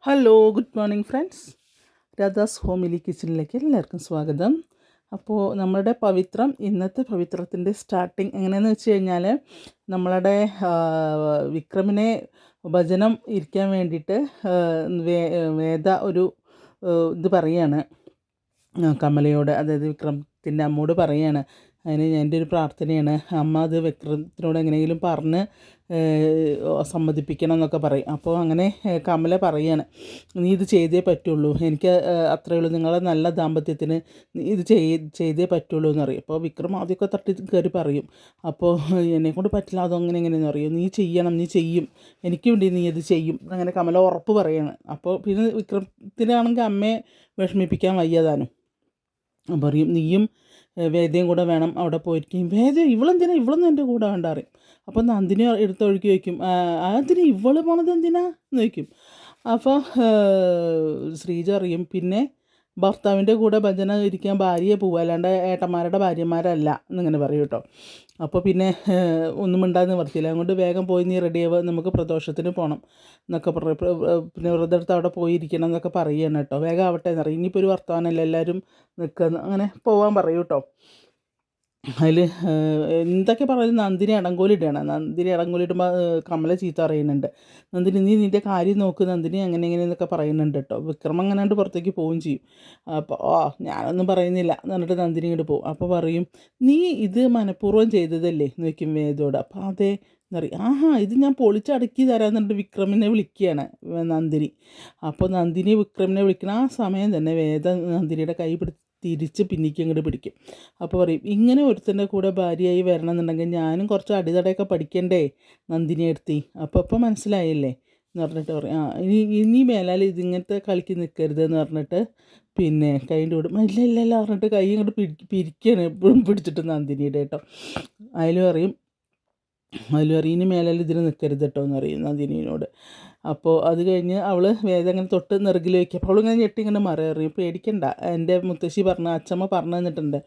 Hello, good morning friends. Radhas homely കിച്ചണിലേക്ക് എല്ലാവർക്കും സ്വാഗതം. അപ്പോൾ നമ്മുടെ ഇന്നത്തെ പവിത്രത്തിൻ്റെ സ്റ്റാർട്ടിങ് എങ്ങനെയാണെന്ന് വെച്ച് കഴിഞ്ഞാൽ, നമ്മളുടെ വിക്രമിനെ ഭജനം ഇരിക്കാൻ വേണ്ടിയിട്ട് വേദ ഒരു ഇത് പറയാണ് കമലയോട്, അതായത് വിക്രമത്തിൻ്റെ അമ്മോട് പറയാണ്. അതിന് എൻ്റെ ഒരു പ്രാർത്ഥനയാണ്, അമ്മ അത് വിക്രമത്തിനോട് എങ്ങനെയെങ്കിലും പറഞ്ഞ് സമ്മതിപ്പിക്കണം എന്നൊക്കെ പറയും. അപ്പോൾ അങ്ങനെ കമല പറയാണ്, നീ ഇത് ചെയ്തേ പറ്റുള്ളൂ, എനിക്ക് അത്രയേ ഉള്ളൂ, നിങ്ങളുടെ നല്ല ദാമ്പത്യത്തിന് നീ ഇത് ചെയ്തേ പറ്റുള്ളൂ എന്ന് പറയും. അപ്പോൾ വിക്രം ആദ്യമൊക്കെ തട്ടി കയറി പറയും, അപ്പോൾ എന്നെക്കൊണ്ട് പറ്റില്ല, അതങ്ങനെ എങ്ങനെയെന്ന് പറയും, നീ ചെയ്യണം, നീ ചെയ്യും, എനിക്ക് വേണ്ടി നീ ഇത് ചെയ്യും, അങ്ങനെ കമല ഉറപ്പ് പറയാണ്. അപ്പോൾ പിന്നെ വിക്രമത്തിനാണെങ്കിൽ അമ്മയെ വിഷമിപ്പിക്കാൻ വയ്യതാനും പറയും, നീയും വേദയും കൂടെ വേണം അവിടെ പോയിരിക്കും. വേദ ഇവളൊന്നും എൻ്റെ കൂടെ വേണ്ട അറിയും. അപ്പോൾ നന്ദിനി എടുത്തൊഴുക്കി വയ്ക്കും, അതിന് ഇവള് പോണത് എന്തിനാ എന്ന് വയ്ക്കും. അപ്പോൾ ശ്രീജ അറിയും, പിന്നെ ഭർത്താവിൻ്റെ കൂടെ ഭജന ഇരിക്കാൻ ഭാര്യയെ പോവുക, അല്ലാണ്ട് ഏട്ടന്മാരുടെ ഭാര്യമാരല്ല എന്നിങ്ങനെ പറയും കേട്ടോ. അപ്പോൾ പിന്നെ ഒന്നും മിണ്ടാതെ നിവർത്തിയില്ല, അതുകൊണ്ട് വേഗം പോയി നീ റെഡിയാവുക, നമുക്ക് പ്രദോഷത്തിന് പോകണം എന്നൊക്കെ പിന്നെ വ്രതെടുത്ത് അവിടെ പോയിരിക്കണം എന്നൊക്കെ പറയുകയാണ് കേട്ടോ. വേഗം ആവട്ടെ എന്നറിയും, ഇനിയിപ്പോൾ ഒരു വർത്തമാനമല്ല, എല്ലാവരും നിൽക്കുക, അങ്ങനെ പോകാൻ പറയൂ കേട്ടോ. അതിൽ എന്തൊക്കെ പറയുന്നത്, നന്ദിനി അടങ്കോലിടുകയാണ്. നന്ദിനി അടങ്കോലിടുമ്പോൾ കമല ചീത്ത പറയുന്നുണ്ട്, നന്ദിനി നീ നിൻ്റെ കാര്യം നോക്ക് നന്ദിനി, അങ്ങനെ എങ്ങനെയെന്നൊക്കെ പറയുന്നുണ്ട് കേട്ടോ. വിക്രമം അങ്ങനെ പുറത്തേക്ക് പോവുകയും ചെയ്യും. അപ്പോൾ ഞാനൊന്നും പറയുന്നില്ല എന്ന് പറഞ്ഞിട്ട് നന്ദിനി ഇങ്ങോട്ട് പോകും. അപ്പോൾ പറയും, നീ ഇത് മനഃപൂർവ്വം ചെയ്തതല്ലേ എന്ന് വയ്ക്കും വേദയോട്. അപ്പോൾ അതെ എന്നറിയും. ഇത് ഞാൻ പൊളിച്ചടക്കി തരാമെന്ന് പറഞ്ഞിട്ട് വിക്രമിനെ വിളിക്കുകയാണ് നന്ദിനി. അപ്പോൾ നന്ദിനി വിക്രമിനെ വിളിക്കണം. ആ സമയം തന്നെ വേദ നന്ദിനിയുടെ കൈ തിരിച്ച് പിന്നിക്ക് അങ്ങോട്ട് പിടിക്കും. അപ്പോൾ പറയും, ഇങ്ങനെ ഒരുത്തൻ്റെ കൂടെ ഭാര്യയായി വരണം എന്നുണ്ടെങ്കിൽ ഞാനും കുറച്ച് അടിതടയൊക്കെ പഠിക്കണ്ടേ നന്ദിനി എടുത്തി. അപ്പോൾ മനസ്സിലായില്ലേ എന്ന് പറഞ്ഞിട്ട് പറയും, ഇനി മേലാൽ ഇതിങ്ങനത്തെ കളിക്ക് നിൽക്കരുത് എന്ന് പറഞ്ഞിട്ട് പിന്നെ കൈൻ്റെ വിടും. ഇല്ല പറഞ്ഞിട്ട് കൈ ഇങ്ങോട്ട് പിരിക്കുകയാണ് എപ്പോഴും പിടിച്ചിട്ട് നന്ദിനിയുടെ കേട്ടോ. അതിലും അറിയും ഇനി മേലാൽ ഇതിന് നിൽക്കരുത് കേട്ടോ എന്ന് പറയും നന്ദിനിയോട്. അപ്പോൾ അത് കഴിഞ്ഞ് അവൾ വേദം അങ്ങനെ തൊട്ട് നെറുകിൽ വയ്ക്കുക. അപ്പോൾ അവളിങ്ങനെ ഞെട്ടി ഇങ്ങനെ മറിയും, പേടിക്കണ്ട, എൻ്റെ മുത്തശ്ശി അച്ഛമ്മ പറഞ്ഞു തന്നിട്ടുണ്ട്,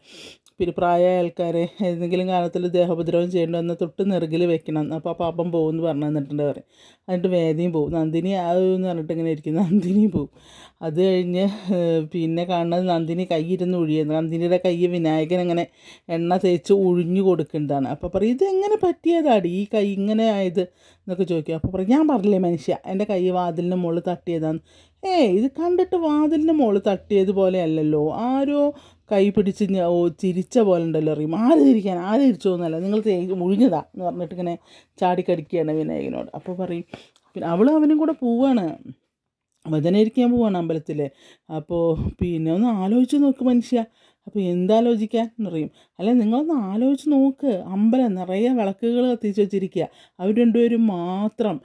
പിന്നെ പ്രായമായ ആൾക്കാരെ ഏതെങ്കിലും കാലത്തിൽ ദേഹോപദ്രവം ചെയ്യേണ്ടി വന്നാൽ തൊട്ട് നെറുകിൽ വെക്കണം, അപ്പോൾ പാപം പോകുമെന്ന് പറഞ്ഞു തന്നിട്ടുണ്ട് പറയും. എന്നിട്ട് വേദയും പോവും, നന്ദിനി എന്ന് പറഞ്ഞിട്ട് ഇങ്ങനെ ഇരിക്കും, നന്ദിനിയും പോവും. അത് കഴിഞ്ഞ് പിന്നെ കാണുന്നത് നന്ദിനി കൈയിരുന്ന് ഒഴിയുന്നത്, നന്ദിനിയുടെ കൈ വിനായകൻ അങ്ങനെ എണ്ണ തേച്ച് ഒഴിഞ്ഞു കൊടുക്കേണ്ടതാണ്. അപ്പോൾ പറയും, ഇതെങ്ങനെ പറ്റിയതാടി ഈ കൈ ഇങ്ങനെ ആയത് എന്നൊക്കെ ചോദിക്കും. അപ്പോൾ പറയും, ഞാൻ പറഞ്ഞില്ലേ മനുഷ്യ, എൻ്റെ കൈ വാതിലിൻ്റെ മുകളിൽ തട്ടിയതാണ്. ഇത് കണ്ടിട്ട് വാതിലിൻ്റെ മുകളിൽ തട്ടിയതുപോലെ അല്ലല്ലോ, ആരോ കൈ പിടിച്ച് ചിരിച്ച പോലെ ഉണ്ടല്ലോ അറിയും. ആര് തിരിച്ചോന്നല്ല, നിങ്ങൾ മുഴിഞ്ഞതാ എന്ന് പറഞ്ഞിട്ട് ഇങ്ങനെ ചാടിക്കടിക്കുകയാണ് വിനായകനോട്. അപ്പോൾ പറയും, പിന്നെ അവനും കൂടെ പോവാണ്, ഭജനയിരിക്കാൻ പോവാണ് അമ്പലത്തിൽ. അപ്പോൾ പിന്നെ ഒന്ന് ആലോചിച്ച് നോക്ക് മനുഷ്യ. അപ്പോൾ എന്താലോചിക്കാൻ എന്ന് പറയും. അല്ല നിങ്ങളൊന്ന് ആലോചിച്ച് നോക്ക്, അമ്പലം നിറയെ വിളക്കുകൾ കത്തിച്ച് വെച്ചിരിക്കുക, അവർ രണ്ടുപേരും മാത്രം,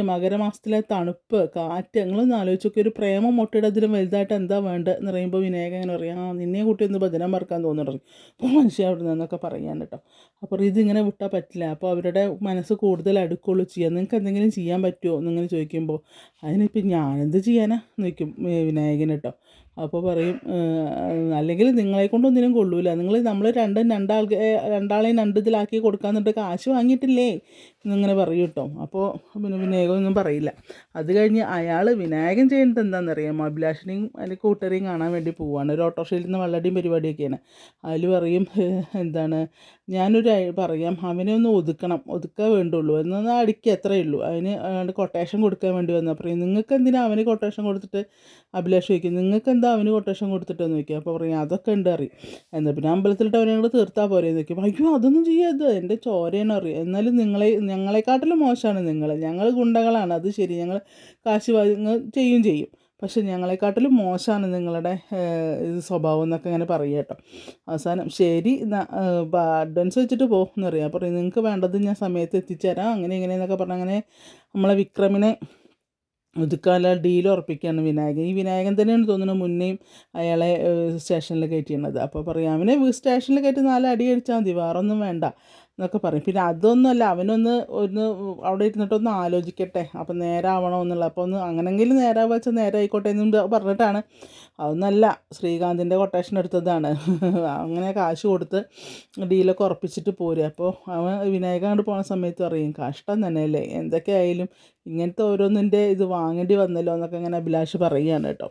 മകരമാസത്തിലെ തണുപ്പ്, കാറ്റ്, നിങ്ങളൊന്ന് ആലോചിച്ച് നോക്കി, ഒരു പ്രേമം മുട്ടയിടതിലും വലുതായിട്ട് എന്താ വേണ്ടത് എന്ന് പറയുമ്പോൾ വിനായകൻ അങ്ങനെ പറയും, നിന്നെ കൂട്ടി ഒന്ന് ഭജനം മറക്കാൻ തോന്നുന്നു പറയും. അപ്പോൾ മനുഷ്യ അവിടെ നിന്നൊക്കെ പറയാൻ കേട്ടോ. അപ്പോൾ ഇതിങ്ങനെ വിട്ടാൽ പറ്റില്ല, അപ്പോൾ അവരുടെ മനസ്സ് കൂടുതൽ അടുക്കുള്ളൂ ചെയ്യാൻ, നിങ്ങൾക്ക് എന്തെങ്കിലും ചെയ്യാൻ പറ്റുമോ എന്നിങ്ങനെ ചോദിക്കുമ്പോൾ, അതിനിപ്പോൾ ഞാനെന്ത് ചെയ്യാനാ എന്ന് ചോദിക്കും വിനായകൻ കേട്ടോ. അപ്പോൾ പറയും, അല്ലെങ്കിൽ നിങ്ങളെ കൊണ്ടൊന്നിനും കൊള്ളൂല, നമ്മൾ രണ്ടാളെയും ഇതിലാക്കി കൊടുക്കാന്നിട്ട് കാശ് വാങ്ങിയിട്ടില്ലേ എന്നിങ്ങനെ പറയും കേട്ടോ. അപ്പോൾ പിന്നെ വിനായകനൊന്നും പറയില്ല. അത് കഴിഞ്ഞ് അയാൾ വിനായകൻ ചെയ്യുന്നത് എന്താണെന്നറിയാം, അഭിലാഷിനെയും അതിൻ്റെ കൂട്ടരെയും കാണാൻ വേണ്ടി പോവുകയാണ്. ഒരു ഓട്ടോറിക്ഷയിൽ നിന്ന് വെള്ളടിയും പരിപാടിയൊക്കെയാണ്. അതിൽ പറയും, പറയാം, അവനെ ഒന്ന് ഒതുക്കാൻ വേണ്ടുള്ളൂ, എന്നാൽ അടിക്കുക എത്രയേ ഉള്ളൂ, അതിന് കൊട്ടേഷൻ കൊടുക്കാൻ വേണ്ടി വന്നാൽ പറയും, നിങ്ങൾക്ക് എന്തിനാ അവന് കൊട്ടേഷൻ കൊടുത്തിട്ട്, അഭിലാഷ് ചോദിക്കും, നിങ്ങൾക്ക് എന്താ അവന് കൊട്ടേഷൻ കൊടുത്തിട്ടെന്ന് ചോദിക്കും. അപ്പോൾ പറയും, അതൊക്കെ ഉണ്ട് അറിയും, എന്നാൽ പിന്നെ അമ്പലത്തിലിട്ട് അവനെ കൂടെ തീർത്താൽ പോരെ എന്ന് ചോദിക്കും. അയ്യോ അതൊന്നും ചെയ്യാതെ, എൻ്റെ ചോരേനെ അറിയും, എന്നാലും ഞങ്ങളെക്കാട്ടിലും മോശമാണ് ഞങ്ങൾ ഗുണ്ടകളാണ്, അത് ശരി, ഞങ്ങൾ കാശ് ചെയ്യും, പക്ഷെ ഞങ്ങളെക്കാട്ടിലും മോശമാണ് നിങ്ങളുടെ സ്വഭാവം എന്നൊക്കെ ഇങ്ങനെ പറയുക കേട്ടോ. അവസാനം ശരി അഡ്വാൻസ് വെച്ചിട്ട് പോകുമെന്ന് അറിയാം. അപ്പോൾ നിങ്ങൾക്ക് വേണ്ടത് ഞാൻ സമയത്ത് എത്തിച്ചേരാം, അങ്ങനെ ഇങ്ങനെയെന്നൊക്കെ പറഞ്ഞാൽ അങ്ങനെ നമ്മളെ വിക്രമിനെ ഒതുക്കാനുള്ള ഡീൽ ഉറപ്പിക്കുകയാണ് വിനായകൻ. ഈ വിനായകൻ തന്നെയാണ് തോന്നുന്നത് മുന്നേയും അയാളെ സ്റ്റേഷനിൽ കയറ്റിയിരുന്നത്. അപ്പോൾ പറയാം, അവനെ സ്റ്റേഷനിൽ കയറ്റി 4 അടി അടിച്ചാൽ മതി, വേറൊന്നും വേണ്ട എന്നൊക്കെ പറയും. പിന്നെ അതൊന്നുമല്ല, ഒന്ന് അവിടെ ഇരുന്നിട്ടൊന്ന് ആലോചിക്കട്ടെ, അപ്പം നേരാവണോ എന്നുള്ള. അപ്പോൾ ഒന്ന് അങ്ങനെങ്കിലും നേരാവുക വെച്ചാൽ നേരെ ആയിക്കോട്ടെ എന്നും പറഞ്ഞിട്ടാണ്. അതൊന്നല്ല, ശ്രീകാന്തിൻ്റെ കൊട്ടേഷൻ എടുത്തതാണ്. അങ്ങനെ കാശ് കൊടുത്ത് ഡീലൊക്കെ ഉറപ്പിച്ചിട്ട് പോരുക. അപ്പോൾ അവൻ വിനായക അങ്ങോട്ട് പോകുന്ന സമയത്ത് പറയും, കഷ്ടം തന്നെയല്ലേ, എന്തൊക്കെയായാലും ഇങ്ങനത്തെ ഓരോന്നിൻ്റെ ഇത് വാങ്ങേണ്ടി വന്നല്ലോ എന്നൊക്കെ ഇങ്ങനെ അഭിലാഷ് പറയുകയാണ് കേട്ടോ.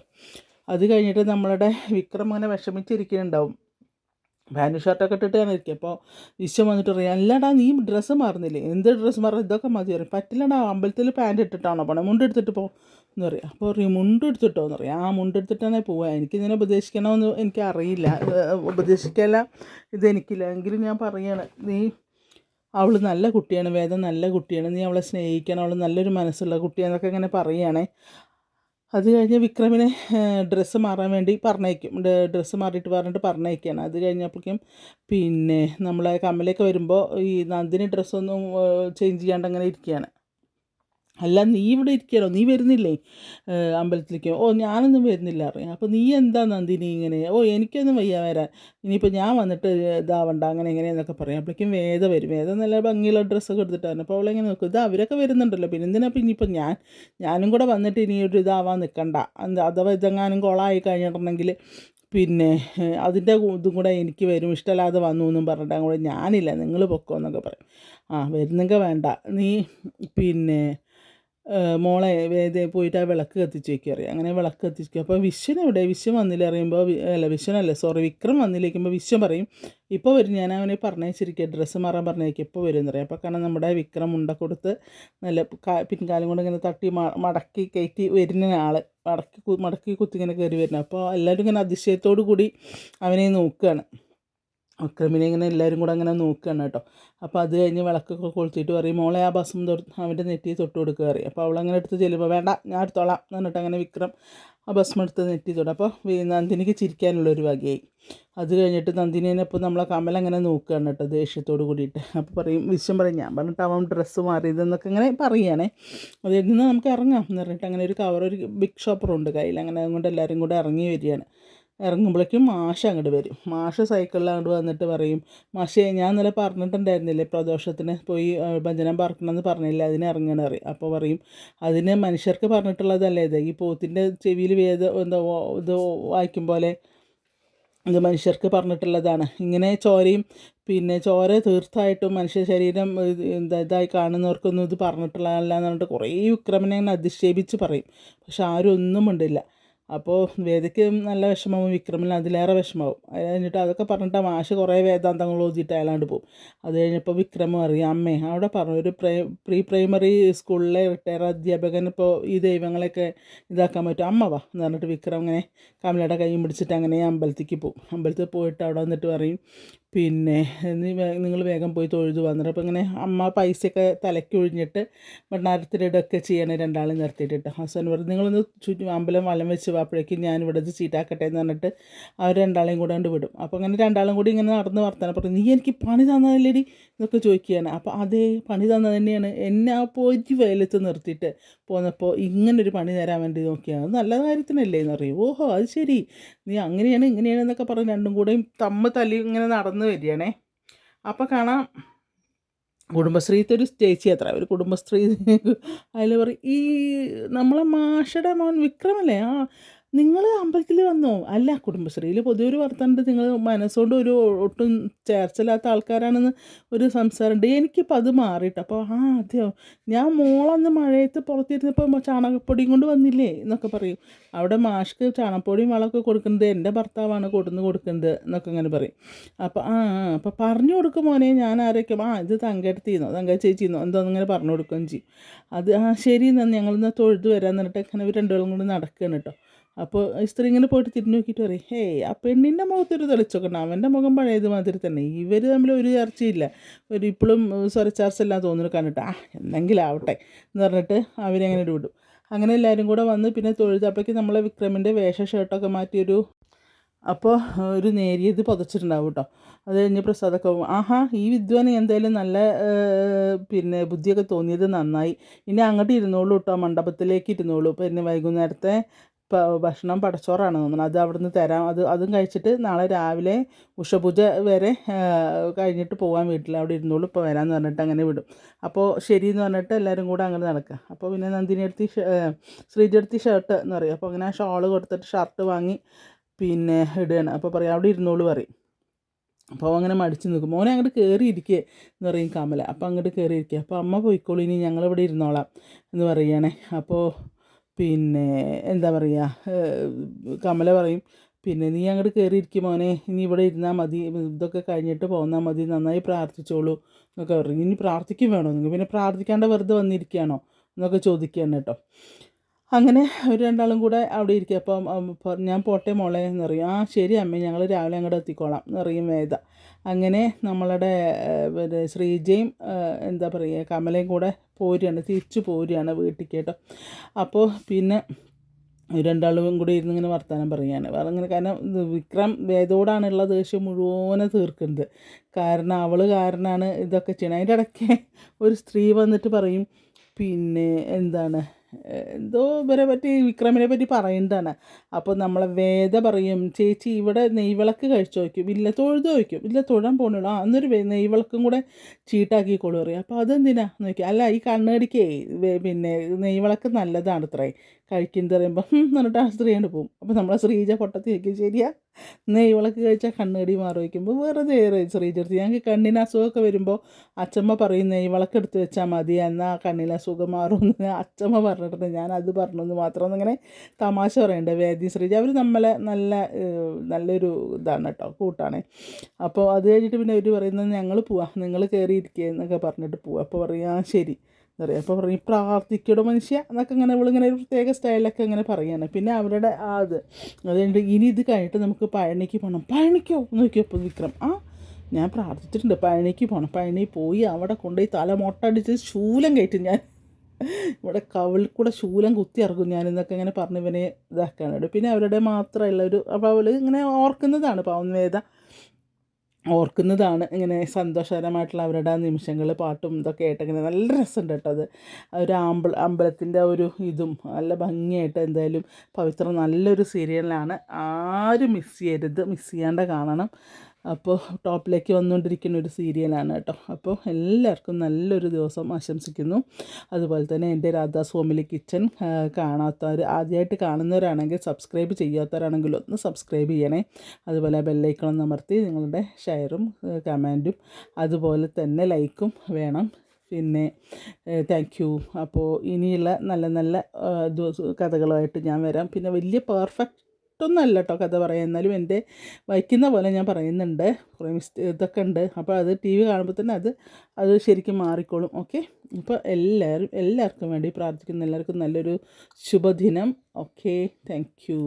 അത് കഴിഞ്ഞിട്ട് നമ്മളുടെ വിക്രം അങ്ങനെ വിഷമിച്ചിരിക്കുന്നുണ്ടാവും. പാൻറ്റ് ഷർട്ടൊക്കെ ഇട്ടിട്ടാണ് ഇരിക്കുക. അപ്പോൾ വിശ്വം വന്നിട്ട് പറയാം, അല്ലടാ നീ ഡ്രസ്സ് മാറുന്നില്ലേ, എന്ത് ഡ്രസ്സ് മാറും, ഇതൊക്കെ മതി പറയും. പറ്റില്ലടാ, അമ്പലത്തിൽ പാൻറ്റ് ഇട്ടിട്ടാണോ പോണേ, മുണ്ടെടുത്തിട്ട് പോ എന്ന് പറയും. അപ്പോൾ പറയും, മുണ്ടെടുത്തിട്ടോ എന്ന് പറയും. ആ മുണ്ടെടുത്തിട്ടാണ് പോവുക, എനിക്കിതിനെ ഉപദേശിക്കണമെന്ന് എനിക്കറിയില്ല, ഉപദേശിക്കല്ല ഇതെനിക്കില്ല, എങ്കിലും ഞാൻ പറയാണ്, നീ അവൾ നല്ല കുട്ടിയാണ്, വേദം നല്ല കുട്ടിയാണ്, നീ അവളെ സ്നേഹിക്കണം, അവൾ നല്ലൊരു മനസ്സുള്ള കുട്ടിയാണെന്നൊക്കെ ഇങ്ങനെ പറയുകയാണേ. അത് കഴിഞ്ഞ് വിക്രമിനെ ഡ്രസ്സ് മാറാൻ വേണ്ടി പറഞ്ഞേക്കും, ഡ്രസ്സ് മാറിയിട്ട് പറഞ്ഞിട്ട് പറഞ്ഞേക്കുകയാണ്. അത് കഴിഞ്ഞപ്പോഴേക്കും പിന്നെ നമ്മളെ കമലയൊക്കെ വരുമ്പോൾ ഈ നന്ദിനി ഡ്രസ്സൊന്നും ചേഞ്ച് ചെയ്യാണ്ട് അങ്ങനെ ഇരിക്കുകയാണ്. അല്ല, നീ ഇവിടെ ഇരിക്കണോ, നീ വരുന്നില്ലേ അമ്പലത്തിലേക്ക്? ഓ ഞാനൊന്നും വരുന്നില്ല അറിയാം. അപ്പോൾ നീ എന്താ നന്ദിനി ഇങ്ങനെ? ഓ എനിക്കൊന്നും വയ്യ വരാൻ, ഇനിയിപ്പോൾ ഞാൻ വന്നിട്ട് ഇതാവണ്ട അങ്ങനെ എങ്ങനെയെന്നൊക്കെ പറയും. അപ്പോഴേക്കും വേദ വരും. വേദ നല്ല ഭംഗിയുള്ള ഡ്രസ്സൊക്കെ എടുത്തിട്ടാണ്. അപ്പോൾ അവളെങ്ങനെ നോക്കും, ഇത് അവരൊക്കെ വരുന്നുണ്ടല്ലോ, പിന്നെ എന്തിനാ പിന്നെ ഇനിയിപ്പോൾ ഞാനും കൂടെ വന്നിട്ട് ഇനി ഒരു ഇതാവാൻ നിൽക്കണ്ട, അഥവാ ഇതെങ്ങാനും കുളമായി കഴിഞ്ഞിട്ടുണ്ടെങ്കിൽ പിന്നെ അതിൻ്റെ ഇതും കൂടെ എനിക്ക് വരും, ഇഷ്ടമല്ലാതെ വന്നു എന്നും പറഞ്ഞിട്ട് അങ്ങോട്ട് ഞാനില്ല, നിങ്ങൾ പൊക്കോ എന്നൊക്കെ പറയും. ആ വരുന്നെങ്കിൽ വേണ്ട, നീ പിന്നെ മോളെ വേദ പോയിട്ട് ആ വിളക്ക് കത്തിച്ച് വയ്ക്കുക അറിയാം. അങ്ങനെ വിളക്ക് കത്തിച്ച് അപ്പോൾ വിശ്വൻ എവിടെ, വിശ്വൻ വന്നില്ല അറിയുമ്പോൾ, അല്ല വിശ്വനല്ല സോറി വിക്രം വന്നിരിക്കുമ്പോൾ വിശ്വൻ പറയും, ഇപ്പോൾ വരും, ഞാൻ അവനെ പറഞ്ഞയച്ചിരിക്കുക, ഡ്രസ്സ് മാറാൻ പറഞ്ഞേക്കും, ഇപ്പോൾ വരും എന്നറിയാം. അപ്പോൾ കാരണം നമ്മുടെ വിക്രം മുണ്ട കൊടുത്ത് നല്ല പിൻകാലം കൊണ്ട് ഇങ്ങനെ തട്ടി മടക്കി കയറ്റി വരുന്ന ആൾ, മടക്കി കുത്തി ഇങ്ങനെ കയറി വരുന്നത്. അപ്പോൾ എല്ലാവരും ഇങ്ങനെ അതിശയത്തോടു കൂടി അവനെ നോക്കുകയാണ്. വിക്രമിനെ ഇങ്ങനെ എല്ലാവരും കൂടെ അങ്ങനെ നോക്കുകയാണ് കേട്ടോ. അപ്പോൾ അത് കഴിഞ്ഞ് വിളക്കൊക്കെ കൊളുത്തിയിട്ട് പറയും, മോളെ ആ ഭസ്മം അവൻ്റെ നെറ്റി തൊട്ട് കൊടുക്കുക അറിയാം. അപ്പോൾ അവളങ്ങനെ എടുത്ത് ചെല്ലുമ്പോൾ വേണ്ട ഞാൻ എടുത്തോളാം എന്ന് പറഞ്ഞിട്ട് അങ്ങനെ വിക്രം ആ ഭസ്മം എടുത്ത് നെറ്റി തൊടും. അപ്പോൾ നന്ദിനിക്ക് ചിരിക്കാനുള്ളൊരു വകയായി. അത് കഴിഞ്ഞിട്ട് നന്ദിനിനെ ഇപ്പോൾ നമ്മളെ കമൽ അങ്ങനെ നോക്കുകയാണ് കേട്ടോ ദേഷ്യത്തോട് കൂടിയിട്ട്. അപ്പോൾ പറയും, വിശ്വം പറയും, ഞാൻ പറഞ്ഞിട്ട് അവൻ ഡ്രസ്സ് മാറിയതെന്നൊക്കെ ഇങ്ങനെ പറയുകയാണേ. അതിൽ നിന്ന് നമുക്ക് ഇറങ്ങാം എന്ന് പറഞ്ഞിട്ട് അങ്ങനെ ഒരു കവർ, ഒരു ബിഗ് ഷോപ്പറുണ്ട് കയ്യിൽ, അങ്ങനെ അതുകൊണ്ട് എല്ലാവരും കൂടെ ഇറങ്ങി വരികയാണ്. ഇറങ്ങുമ്പോഴേക്കും മാഷ് അങ്ങോട്ട് വരും. മാഷ് സൈക്കിളിൽ അങ്ങോട്ട് വന്നിട്ട് പറയും, മാഷേ ഞാൻ ഇന്നലെ പറഞ്ഞിട്ടുണ്ടായിരുന്നില്ലേ പ്രദോഷത്തിന് പോയി ഭജനം പറക്കണമെന്ന് പറഞ്ഞില്ല, അതിന് ഇറങ്ങണം അറിയും. അപ്പോൾ പറയും, അതിന് മനുഷ്യർക്ക് പറഞ്ഞിട്ടുള്ളതല്ലേ ഇത്, ഈ പോത്തിൻ്റെ ചെവിയിൽ എന്താ ഇത് വായിക്കും പോലെ ഇത് മനുഷ്യർക്ക് പറഞ്ഞിട്ടുള്ളതാണ്. ഇങ്ങനെ ചോരയും പിന്നെ ചോര തീർച്ചയായിട്ടും മനുഷ്യ ശരീരം ഇതായി കാണുന്നവർക്കൊന്നും ഇത് പറഞ്ഞിട്ടുള്ളതല്ല എന്ന് പറഞ്ഞിട്ട് കുറേ വിക്രമനെ അങ്ങനെ അധിക്ഷേപിച്ച് പറയും. പക്ഷെ ആരും ഒന്നും ഉണ്ടില്ല. അപ്പോൾ വേദയ്ക്ക് നല്ല വിഷമവും വിക്രമിന് അതിലേറെ വിഷമവും. അത് കഴിഞ്ഞിട്ട് അതൊക്കെ പറഞ്ഞിട്ട് മാഷ് കുറേ വേദാന്തങ്ങൾ ഓതിയിട്ട് അയാളാണ്ട് പോകും. അത് കഴിഞ്ഞപ്പോൾ വിക്രമം അറിയാം, അമ്മേ അവിടെ പറഞ്ഞു ഒരു പ്രീ പ്രൈമറി സ്കൂളിലെ റിട്ടയർ അധ്യാപകൻ ഇപ്പോൾ ഈ ദൈവങ്ങളെയൊക്കെ ഇതാക്കാൻ പറ്റും, അമ്മ വാ എന്ന് പറഞ്ഞിട്ട് വിക്രം അങ്ങനെ കമലയുടെ കൈയും പിടിച്ചിട്ട് അങ്ങനെ അമ്പലത്തേക്ക് പോകും. അമ്പലത്തിൽ പോയിട്ട് അവിടെ വന്നിട്ട് പറയും, പിന്നെ നിങ്ങൾ വേഗം പോയി തൊഴുതു വന്നിട്ട്. അപ്പോൾ ഇങ്ങനെ അമ്മ പൈസയൊക്കെ തലയ്ക്ക് ഒഴിഞ്ഞിട്ട് ഭണ്ണാരത്തിലിടൊക്കെ ചെയ്യണേ രണ്ടാളും നിർത്തിയിട്ടിട്ട്. ഹസ്ബൻഡ് പറഞ്ഞു, നിങ്ങളൊന്ന് അമ്പലം വലം വെച്ച് അപ്പോഴേക്കും ഞാനിവിടെ ഇത് ചീറ്റാക്കട്ടെ എന്ന് പറഞ്ഞിട്ട് അവർ രണ്ടാളെയും കൂടെ കൊണ്ട് വിടും. അപ്പോൾ അങ്ങനെ രണ്ടാളും കൂടി ഇങ്ങനെ നടന്ന് വർത്താനം പറഞ്ഞു, നീ എനിക്ക് പണി തന്നതല്ലേടി എന്നൊക്കെ ചോദിക്കുകയാണ്. അപ്പോൾ അതേ പണി തന്നത് തന്നെയാണ്, എന്നെ ആ പോയി വെയിലത്ത് നിർത്തിയിട്ട് പോന്നപ്പോൾ ഇങ്ങനൊരു പണി തരാൻ വേണ്ടി നോക്കിയാണ്, നല്ല കാര്യത്തിനല്ലേ എന്ന് പറയും. ഓഹോ അത് ശരി, നീ അങ്ങനെയാണ് ഇങ്ങനെയാണ് എന്നൊക്കെ പറഞ്ഞ് രണ്ടും കൂടെയും തല്ലി ഇങ്ങനെ നടന്ന് വരികയാണേ. അപ്പോൾ കാണാം കുടുംബശ്രീത്തെ ഒരു ചേച്ചി അത്ര, ഒരു കുടുംബശ്രീ അതിൽ പറയും, ഈ നമ്മളെ മാഷയുടെ മോൻ വിക്രമല്ലേ, ആ നിങ്ങൾ അമ്പലത്തിൽ വന്നോ? അല്ല, കുടുംബശ്രീയിൽ പൊതുവെ ഒരു വർത്തമാനമുണ്ട്, നിങ്ങൾ മനസ്സുകൊണ്ട് ഒരു ഒട്ടും ചേർച്ചയില്ലാത്ത ആൾക്കാരാണെന്ന് ഒരു സംസാരമുണ്ട്. എനിക്കിപ്പോൾ അത് മാറിയിട്ട്. അപ്പോൾ അതെയോ, ഞാൻ മോളന്ന് മഴയത്ത് പുറത്തിരുന്നപ്പോൾ ചാണകപ്പൊടിയും കൊണ്ട് വന്നില്ലേ എന്നൊക്കെ പറയും. അവിടെ മാഷ്ക്ക് ചാണകപ്പൊടിയും വളമൊക്കെ കൊടുക്കുന്നത് എൻ്റെ ഭർത്താവാണ് കൊടുക്കുന്നത് എന്നൊക്കെ അങ്ങനെ പറയും. അപ്പോൾ അപ്പോൾ പറഞ്ഞു കൊടുക്കും മോനെ, ഞാൻ ആരൊക്കെ ഇത് തങ്കടുത്തിന്നോ തങ്ക ചേച്ചിന്നോ എന്തോന്നിങ്ങനെ പറഞ്ഞു കൊടുക്കുകയും ചെയ്യും. അത് ശരി എന്നാൽ ഞങ്ങളിന്ന് തൊഴുത് വരാമെന്ന് പറഞ്ഞിട്ട് അങ്ങനെ ഇവർ രണ്ടുപേരും കൂടി നടക്കുകയാണ് കേട്ടോ. അപ്പോൾ സ്ത്രീ ഇങ്ങനെ പോയിട്ട് തിരിഞ്ഞു നോക്കിയിട്ട് പറയും, ഹേയ് ആ പെണ്ണിൻ്റെ മുഖത്തൊരു തെളിച്ചൊക്കെ, അവൻ്റെ മുഖം പഴയത് മാതിരി തന്നെ, ഇവർ തമ്മിൽ ഒരു ചർച്ചയില്ല, ഇപ്പോഴും സ്വരച്ചാർച്ചെല്ലാം തോന്നുന്നു കണ്ടിട്ട്, എന്തെങ്കിലും ആവട്ടെ എന്ന് പറഞ്ഞിട്ട് അവരങ്ങനെ വിടും. അങ്ങനെ എല്ലാവരും കൂടെ വന്ന് പിന്നെ തൊഴുതപ്പോഴേക്ക് നമ്മളെ വിക്രമിൻ്റെ ഷർട്ടൊക്കെ മാറ്റിയൊരു അപ്പോൾ ഒരു നേരിയത് പുതച്ചിട്ടുണ്ടാവും കേട്ടോ. അത് കഴിഞ്ഞ് പ്രസാദൊക്കെ ഈ വിദ്വാന് എന്തായാലും നല്ല പിന്നെ ബുദ്ധിയൊക്കെ തോന്നിയത് നന്നായി, ഇനി അങ്ങോട്ട് ഇരുന്നോളൂ കേട്ടോ, മണ്ഡപത്തിലേക്ക് ഇരുന്നോളൂ, പിന്നെ വൈകുന്നേരത്തെ ഭക്ഷണം പടച്ചോറാണ് തോന്നുന്നത്, അത് അവിടെ നിന്ന് തരാം, അതും കഴിച്ചിട്ട് നാളെ രാവിലെ ഉഷപൂജ വരെ കഴിഞ്ഞിട്ട് പോകാൻ വീട്ടിൽ അവിടെ ഇരുന്നോളൂ, ഇപ്പോൾ വരാമെന്ന് പറഞ്ഞിട്ട് അങ്ങനെ വിടും. അപ്പോൾ ശരി എന്ന് പറഞ്ഞിട്ട് എല്ലാവരും കൂടെ അങ്ങനെ നടക്കുക. അപ്പോൾ പിന്നെ നന്ദിനി എടുത്തി ശ്രീജ എടുത്തി ഷർട്ട് എന്ന് പറയും. അപ്പോൾ അങ്ങനെ ആ ഷോള് കൊടുത്തിട്ട് ഷർട്ട് വാങ്ങി പിന്നെ ഇടുകയാണ്. അപ്പോൾ പറയും അവിടെ ഇരുന്നോളൂ പറയും. അപ്പോൾ അങ്ങനെ മടിച്ച് നിൽക്കും. മോനെ അങ്ങോട്ട് കയറിയിരിക്കുക എന്ന് പറയും കമല. അപ്പോൾ അങ്ങോട്ട് കയറിയിരിക്കുക. അപ്പോൾ അമ്മ പോയിക്കോളൂ, ഇനി ഞങ്ങളിവിടെ ഇരുന്നോളാം എന്ന് പറയുകയാണേ. അപ്പോൾ പിന്നെ എന്താ പറയുക, കമല പറയും പിന്നെ നീ അങ്ങോട്ട് കയറിയിരിക്കും മോനെ, ഇനി ഇവിടെ ഇരുന്നാൽ മതി, ഇതൊക്കെ കഴിഞ്ഞിട്ട് പോന്നാൽ മതി, നന്നായി പ്രാർത്ഥിച്ചോളൂ എന്നൊക്കെ പറയും. ഇനി പ്രാർത്ഥിക്കും വേണോ നിങ്ങൾ, പിന്നെ പ്രാർത്ഥിക്കാണ്ട് വെറുതെ വന്നിരിക്കുകയാണോ എന്നൊക്കെ ചോദിക്കുകയാണ് കേട്ടോ. അങ്ങനെ അവർ രണ്ടാളും കൂടെ അവിടെ ഇരിക്കുക. അപ്പം ഞാൻ പോട്ടെ മോളെ എന്ന് പറയും. ആ ശരി അമ്മേ, ഞങ്ങൾ രാവിലെ അങ്ങോട്ട് എത്തിക്കോളാം എന്ന് പറയും വേദ. അങ്ങനെ നമ്മളുടെ പിന്നെ ശ്രീജയും എന്താ പറയുക കമലയും കൂടെ തിരിച്ചു പോരുകയാണ് വീട്ടിൽ കേട്ടോ. അപ്പോൾ പിന്നെ രണ്ടാളും കൂടി ഇരുന്ന് ഇങ്ങനെ വർത്തമാനം പറയുകയാണ്. അങ്ങനെ കാരണം വിക്രം വേദോടാണുള്ള ദേഷ്യം മുഴുവനെ തീർക്കുന്നത്. കാരണം അവൾ കാരണമാണ് ഇതൊക്കെ ചെയ്യണം. അതിൻ്റെ ഇടയ്ക്ക് ഒരു സ്ത്രീ വന്നിട്ട് പറയും പിന്നെ എന്താണ് എന്തോ ഇവരെ പറ്റി വിക്രമിനെ പറ്റി പറയുന്നതാണ്. അപ്പോൾ നമ്മളെ വേദ പറയും ചേച്ചി ഇവിടെ നെയ്വിളക്ക് കഴിച്ചു വയ്ക്കും, ഇല്ല തൊഴുത് വയ്ക്കും, ഇല്ല തൊഴാൻ പോകണുള്ളൂ, അന്നൊരു നെയ്വിളക്കും കൂടെ ചീട്ടാക്കിക്കോളൂ പറയും. അപ്പോൾ അതെന്തിനാ നോക്കി, അല്ല ഈ കണ്ണടിക്കേ പിന്നെ നെയ്വിളക്ക് നല്ലതാണ് ഇത്രേ കഴിക്കുന്നത് പറയുമ്പോൾ എന്നിട്ട് ആ സ്ത്രീ കൊണ്ട് പോകും. അപ്പോൾ നമ്മളെ ശ്രീജ പൊട്ടത്തി വയ്ക്കും. ശരിയാ, നെയ്വിളക്ക് കഴിച്ചാൽ കണ്ണടി മാറി വയ്ക്കുമ്പോൾ വെറുതെ ശ്രീജ എടുത്ത് ഞങ്ങൾക്ക് കണ്ണിന് അസുഖമൊക്കെ വരുമ്പോൾ അച്ചമ്മ പറയും നെയ്വിളക്ക് എടുത്ത് വെച്ചാൽ മതി എന്നാൽ കണ്ണിന് അസുഖം മാറുമെന്ന് അച്ചമ്മ പറഞ്ഞിട്ടുണ്ട്. ഞാൻ അത് പറഞ്ഞെന്ന് മാത്രം ഒന്നിങ്ങനെ തമാശ പറയണ്ടേ വേദി ശ്രീജ. അവർ നമ്മളെ നല്ലൊരു ഇതാണ് കേട്ടോ, കൂട്ടാണ്. അപ്പോൾ അത് കഴിഞ്ഞിട്ട് പിന്നെ അവർ പറയുന്നത് ഞങ്ങൾ പോവാം, നിങ്ങൾ കയറിയിരിക്കുക എന്നൊക്കെ പറഞ്ഞിട്ട് പോവാം. അപ്പോൾ പറയാം ശരി എന്ന് പറയും. അപ്പോൾ പറയും പ്രാർത്ഥിക്കടോ മനുഷ്യ എന്നൊക്കെ ഇങ്ങനെ ഇവളിങ്ങനെ ഒരു പ്രത്യേക സ്റ്റൈലൊക്കെ ഇങ്ങനെ പറയുകയാണ്. പിന്നെ അവരുടെ അത് കഴിഞ്ഞിട്ട് ഇനി ഇത് കഴിഞ്ഞിട്ട് നമുക്ക് പഴനിക്ക് പോകണം. പഴനിക്കോ നോക്കിയപ്പോൾ വിക്രം ഞാൻ പ്രാർത്ഥിച്ചിട്ടുണ്ട്, പഴനിക്ക് പോകണം. പഴനി പോയി അവിടെ കൊണ്ടുപോയി തല മൊട്ടടിച്ച് ശൂലം കയറ്റും ഞാൻ, ഇവിടെ കവിളിൽ കൂടെ ശൂലം കുത്തി ഇറക്കും ഞാൻ എന്നൊക്കെ ഇങ്ങനെ പറഞ്ഞ് ഇവനെ ഇതാക്കാനുണ്ട്. പിന്നെ അവരുടെ മാത്രമുള്ളൊരു അപ്പോൾ അവൾ ഇങ്ങനെ ഓർക്കുന്നതാണ് പാവം വേദ ഓർക്കുന്നതാണ് ഇങ്ങനെ സന്തോഷകരമായിട്ടുള്ള അവരുടെ ആ നിമിഷങ്ങൾ, പാട്ടും ഇതൊക്കെ ആയിട്ട് ഇങ്ങനെ നല്ല രസമുണ്ട് കേട്ടോ. അത് ഒരു അമ്പലത്തിൻ്റെ ഒരു ഇതും നല്ല ഭംഗിയായിട്ട് എന്തായാലും പവിത്രം നല്ലൊരു സീരിയലാണ്. ആരും മിസ് ചെയ്യരുത്, മിസ് ചെയ്യാണ്ട് കാണണം. അപ്പോൾ ടോപ്പിലേക്ക് വന്നുകൊണ്ടിരിക്കുന്ന ഒരു സീരിയലാണ് കേട്ടോ. അപ്പോൾ എല്ലാവർക്കും നല്ലൊരു ദിവസം ആശംസിക്കുന്നു. അതുപോലെ തന്നെ എൻ്റെ രാധാസ് ഫാമിലി കിച്ചൺ കാണാത്തവർ, ആദ്യമായിട്ട് കാണുന്നവരാണെങ്കിൽ സബ്സ്ക്രൈബ് ചെയ്യാത്തവരാണെങ്കിൽ ഒന്ന് സബ്സ്ക്രൈബ് ചെയ്യണേ. അതുപോലെ ബെല്ലൈക്കൺ അമർത്തി നിങ്ങളുടെ ഷെയറും കമൻറ്റും അതുപോലെ തന്നെ ലൈക്കും വേണം. പിന്നെ താങ്ക് യു. അപ്പോൾ ഇനിയുള്ള നല്ല നല്ല കഥകളുമായിട്ട് ഞാൻ വരാം. പിന്നെ വലിയ പെർഫെക്റ്റൊന്നും അല്ല കേട്ടോ കഥ പറയാം, എന്നാലും എൻ്റെ വായിക്കുന്ന പോലെ ഞാൻ പറയുന്നുണ്ട്. കുറേ ഇതൊക്കെ ഉണ്ട്. അപ്പോൾ അത് TV കാണുമ്പോൾ തന്നെ അത് ശരിക്കും മാറിക്കോളും. ഓക്കെ, അപ്പോൾ എല്ലാവർക്കും വേണ്ടി പ്രാർത്ഥിക്കുന്ന എല്ലാവർക്കും നല്ലൊരു ശുഭദിനം. Okay, thank you.